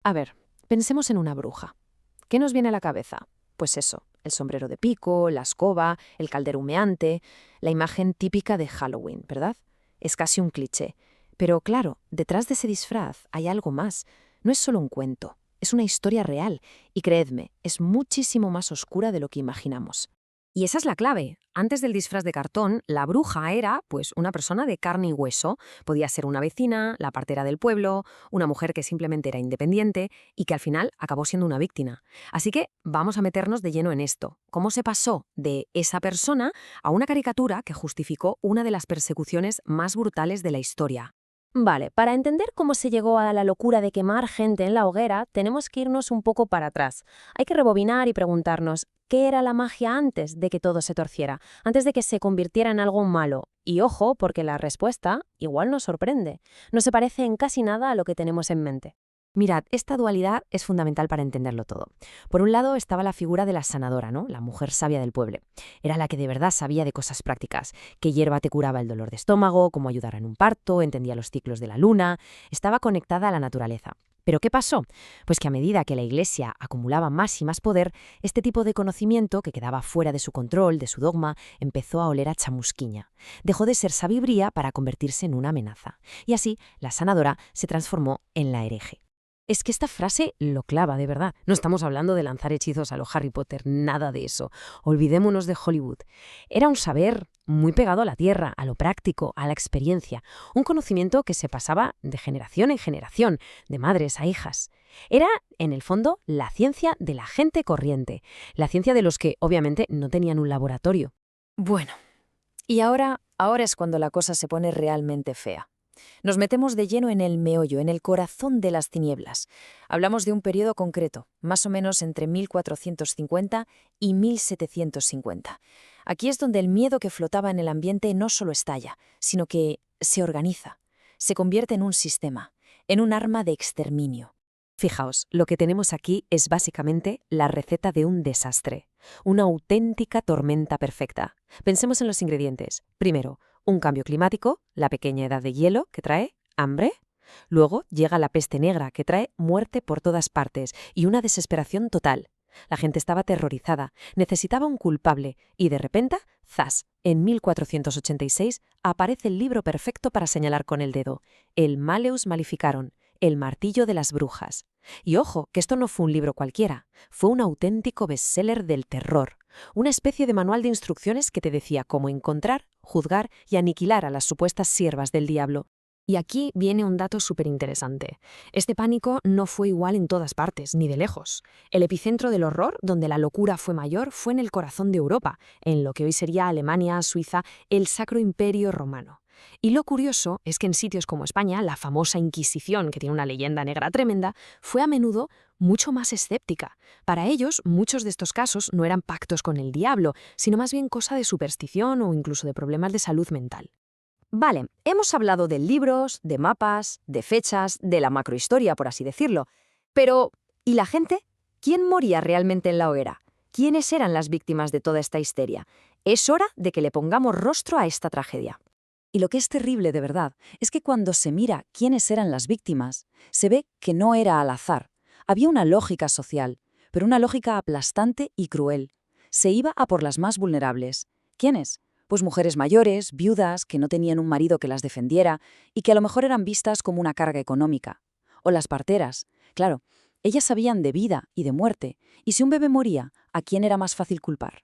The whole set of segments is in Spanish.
A ver, pensemos en una bruja. ¿Qué nos viene a la cabeza? Pues eso, el sombrero de pico, la escoba, el caldero humeante, la imagen típica de Halloween, ¿verdad? Es casi un cliché. Pero claro, detrás de ese disfraz hay algo más. No es solo un cuento, es una historia real. Y creedme, es muchísimo más oscura de lo que imaginamos. Y esa es la clave. Antes del disfraz de cartón, la bruja era, pues, una persona de carne y hueso. Podía ser una vecina, la partera del pueblo, una mujer que simplemente era independiente y que al final acabó siendo una víctima. Así que vamos a meternos de lleno en esto. ¿Cómo se pasó de esa persona a una caricatura que justificó una de las persecuciones más brutales de la historia? Vale, para entender cómo se llegó a la locura de quemar gente en la hoguera, tenemos que irnos un poco para atrás. Hay que rebobinar y preguntarnos, ¿qué era la magia antes de que todo se torciera? Antes de que se convirtiera en algo malo. Y ojo, porque la respuesta igual nos sorprende. No se parece en casi nada a lo que tenemos en mente. Mirad, esta dualidad es fundamental para entenderlo todo. Por un lado estaba la figura de la sanadora, ¿no? La mujer sabia del pueblo. Era la que de verdad sabía de cosas prácticas, qué hierba te curaba el dolor de estómago, cómo ayudar en un parto, entendía los ciclos de la luna, estaba conectada a la naturaleza. ¿Pero qué pasó? Pues que a medida que la Iglesia acumulaba más y más poder, este tipo de conocimiento, que quedaba fuera de su control, de su dogma, empezó a oler a chamusquiña. Dejó de ser sabiduría para convertirse en una amenaza. Y así, la sanadora se transformó en la hereje. Es que esta frase lo clava, de verdad. No estamos hablando de lanzar hechizos a lo Harry Potter, nada de eso. Olvidémonos de Hollywood. Era un saber muy pegado a la tierra, a lo práctico, a la experiencia. Un conocimiento que se pasaba de generación en generación, de madres a hijas. Era, en el fondo, la ciencia de la gente corriente. La ciencia de los que, obviamente, no tenían un laboratorio. Bueno, y ahora es cuando la cosa se pone realmente fea. Nos metemos de lleno en el meollo, en el corazón de las tinieblas. Hablamos de un periodo concreto, más o menos entre 1450 y 1750. Aquí es donde el miedo que flotaba en el ambiente no solo estalla, sino que se organiza, se convierte en un sistema, en un arma de exterminio. Fijaos, lo que tenemos aquí es básicamente la receta de un desastre, una auténtica tormenta perfecta. Pensemos en los ingredientes. Primero, un cambio climático, la pequeña edad de hielo que trae hambre. Luego llega la peste negra que trae muerte por todas partes y una desesperación total. La gente estaba aterrorizada, necesitaba un culpable y de repente, ¡zas! En 1486 aparece el libro perfecto para señalar con el dedo, el Malleus Maleficarum, el martillo de las brujas. Y ojo, que esto no fue un libro cualquiera, fue un auténtico bestseller del terror, una especie de manual de instrucciones que te decía cómo encontrar, juzgar y aniquilar a las supuestas siervas del diablo. Y aquí viene un dato súper interesante. Este pánico no fue igual en todas partes, ni de lejos. El epicentro del horror, donde la locura fue mayor, fue en el corazón de Europa, en lo que hoy sería Alemania, Suiza, el Sacro Imperio Romano. Y lo curioso es que en sitios como España, la famosa Inquisición, que tiene una leyenda negra tremenda, fue a menudo mucho más escéptica. Para ellos, muchos de estos casos no eran pactos con el diablo, sino más bien cosa de superstición o incluso de problemas de salud mental. Vale, hemos hablado de libros, de mapas, de fechas, de la macrohistoria, por así decirlo. Pero, ¿y la gente? ¿Quién moría realmente en la hoguera? ¿Quiénes eran las víctimas de toda esta histeria? Es hora de que le pongamos rostro a esta tragedia. Y lo que es terrible de verdad es que cuando se mira quiénes eran las víctimas, se ve que no era al azar. Había una lógica social, pero una lógica aplastante y cruel. Se iba a por las más vulnerables. ¿Quiénes? Pues mujeres mayores, viudas, que no tenían un marido que las defendiera y que a lo mejor eran vistas como una carga económica. O las parteras. Claro, ellas sabían de vida y de muerte, y si un bebé moría, ¿a quién era más fácil culpar?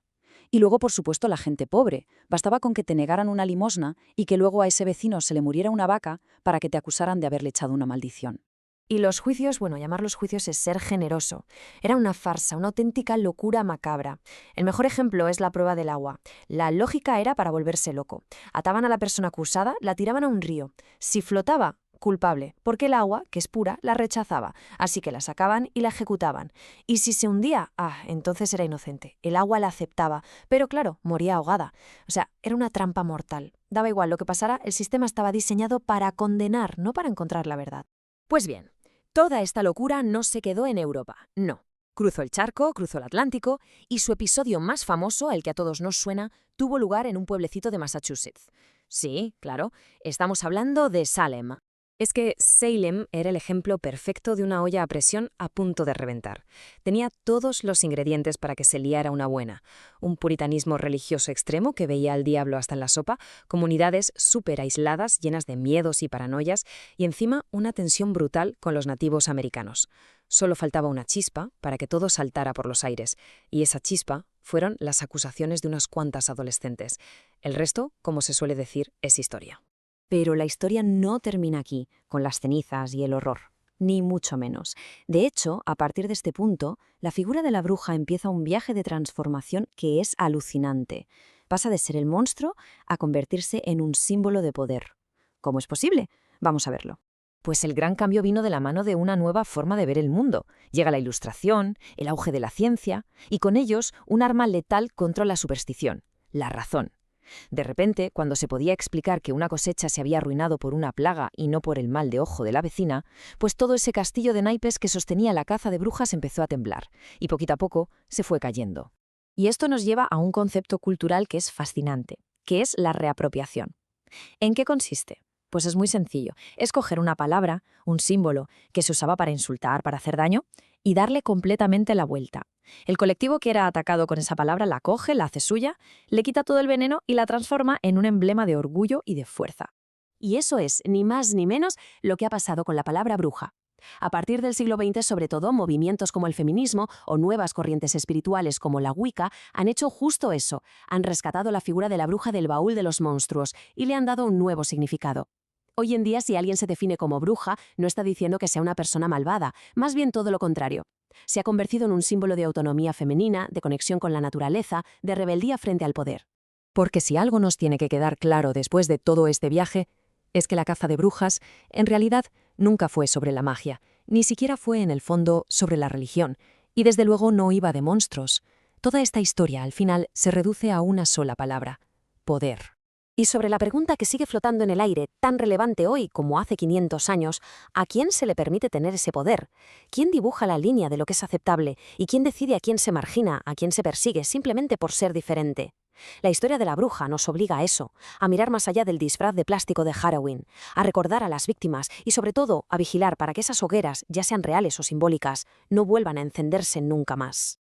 Y luego, por supuesto, la gente pobre. Bastaba con que te negaran una limosna y que luego a ese vecino se le muriera una vaca para que te acusaran de haberle echado una maldición. Y los juicios, bueno, llamarlos juicios es ser generoso. Era una farsa, una auténtica locura macabra. El mejor ejemplo es la prueba del agua. La lógica era para volverse loco. Ataban a la persona acusada, la tiraban a un río. Si flotaba, culpable, porque el agua, que es pura, la rechazaba. Así que la sacaban y la ejecutaban. Y si se hundía, entonces era inocente. El agua la aceptaba, pero claro, moría ahogada. O sea, era una trampa mortal. Daba igual lo que pasara, el sistema estaba diseñado para condenar, no para encontrar la verdad. Pues bien, toda esta locura no se quedó en Europa, no. Cruzó el charco, cruzó el Atlántico y su episodio más famoso, el que a todos nos suena, tuvo lugar en un pueblecito de Massachusetts. Sí, claro, estamos hablando de Salem. Es que Salem era el ejemplo perfecto de una olla a presión a punto de reventar. Tenía todos los ingredientes para que se liara una buena. Un puritanismo religioso extremo que veía al diablo hasta en la sopa, comunidades súper aisladas, llenas de miedos y paranoias, y encima una tensión brutal con los nativos americanos. Solo faltaba una chispa para que todo saltara por los aires, y esa chispa fueron las acusaciones de unas cuantas adolescentes. El resto, como se suele decir, es historia. Pero la historia no termina aquí, con las cenizas y el horror, ni mucho menos. De hecho, a partir de este punto, la figura de la bruja empieza un viaje de transformación que es alucinante. Pasa de ser el monstruo a convertirse en un símbolo de poder. ¿Cómo es posible? Vamos a verlo. Pues el gran cambio vino de la mano de una nueva forma de ver el mundo. Llega la Ilustración, el auge de la ciencia, y con ellos un arma letal contra la superstición, la razón. De repente, cuando se podía explicar que una cosecha se había arruinado por una plaga y no por el mal de ojo de la vecina, pues todo ese castillo de naipes que sostenía la caza de brujas empezó a temblar, y poquito a poco se fue cayendo. Y esto nos lleva a un concepto cultural que es fascinante, que es la reapropiación. ¿En qué consiste? Pues es muy sencillo. Es coger una palabra, un símbolo, que se usaba para insultar, para hacer daño, y darle completamente la vuelta. El colectivo que era atacado con esa palabra la coge, la hace suya, le quita todo el veneno y la transforma en un emblema de orgullo y de fuerza. Y eso es, ni más ni menos, lo que ha pasado con la palabra bruja. A partir del siglo XX, sobre todo, movimientos como el feminismo o nuevas corrientes espirituales como la Wicca han hecho justo eso, han rescatado la figura de la bruja del baúl de los monstruos y le han dado un nuevo significado. Hoy en día, si alguien se define como bruja, no está diciendo que sea una persona malvada, más bien todo lo contrario. Se ha convertido en un símbolo de autonomía femenina, de conexión con la naturaleza, de rebeldía frente al poder. Porque si algo nos tiene que quedar claro después de todo este viaje, es que la caza de brujas, en realidad, nunca fue sobre la magia, ni siquiera fue en el fondo sobre la religión, y desde luego no iba de monstruos. Toda esta historia, al final, se reduce a una sola palabra: poder. Y sobre la pregunta que sigue flotando en el aire, tan relevante hoy como hace 500 años, ¿a quién se le permite tener ese poder? ¿Quién dibuja la línea de lo que es aceptable? ¿Y quién decide a quién se margina, a quién se persigue, simplemente por ser diferente? La historia de la bruja nos obliga a eso, a mirar más allá del disfraz de plástico de Halloween, a recordar a las víctimas y, sobre todo, a vigilar para que esas hogueras, ya sean reales o simbólicas, no vuelvan a encenderse nunca más.